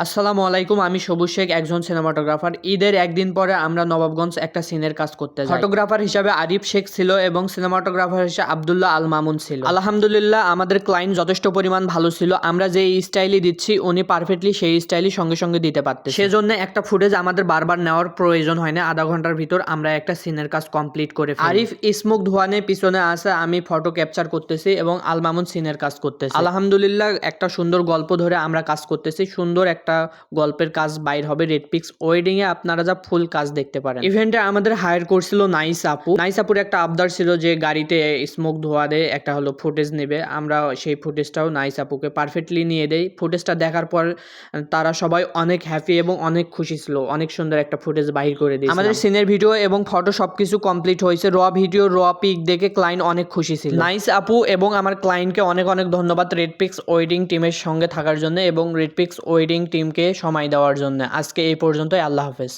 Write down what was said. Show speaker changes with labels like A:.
A: আসসালামু আলাইকুম। আমি সবুজ শেখ, একজন সিনেমাটোগ্রাফার। ঈদের একদিন পরে আমরা নবাবগঞ্জ একটা সিনের কাজ করতে যাই। ফটোগ্রাফার হিসাবে আরিফ শেখ ছিল এবং সিনেমাটোগ্রাফার হিসেবে আব্দুল্লাহ আল মামুন ছিল। আলহামদুলিল্লাহ, আমাদের ক্লায়েন্ট যথেষ্ট পরিমাণ ভালো ছিল। আমরা যে স্টাইলই দিচ্ছি উনি পারফেক্টলি সেই স্টাইলই সঙ্গে সঙ্গে দিতে পারতেন। সেজন্য একটা ফুটেজ আমাদের বারবার নেওয়ার প্রয়োজন হয় না। আধা ঘন্টার ভিতর আমরা একটা সিনের কাজ কমপ্লিট করে ফেলি। আরিফ স্মোক ধোয়ানে পিছনে আছে, আমি ফটো ক্যাপচার করতেছি এবং আল মামুন সিনের কাজ করতেছি। আলহামদুলিল্লাহ, একটা সুন্দর গল্প ধরে আমরা কাজ করতেছি। সুন্দর একটা গল্পের কাজ বাইর হবে রেড পিক্স ওয়েডিং এ। আপনারা যা ফুল কাজ দেখতে পারেন। ইভেন্টে আমাদের হায়ার করছিল নাইস আপু। নাইস আপুর একটা আবদার ছিল যে গাড়িতে স্মোক ধোয়া দেয়, একটা হলো ফুটেজ নেবে। আমরা সেই ফুটেজটাও নাইস আপুকে পারফেক্টলি নিয়ে দেই। ফুটেজটা দেখার পর তারা সবাই অনেক হ্যাপি এবং অনেক খুশি ছিল। অনেক সুন্দর একটা ফুটেজ বাহির করে দিয়েছে। আমাদের সিনের ভিডিও এবং ফটো সবকিছু কমপ্লিট হয়েছে। র ভিডিও, র পিক দেখে ক্লায়েন্ট অনেক খুশি ছিল। নাইস আপু এবং আমার ক্লায়েন্টকে অনেক অনেক ধন্যবাদ রেড পিক্স ওয়েডিং টিমের সঙ্গে থাকার জন্য এবং রেড পিক্স ওয়েডিং টিমকে সময় দেওয়ার জন্য। আজকে এই পর্যন্তই। আল্লাহ হাফেজ।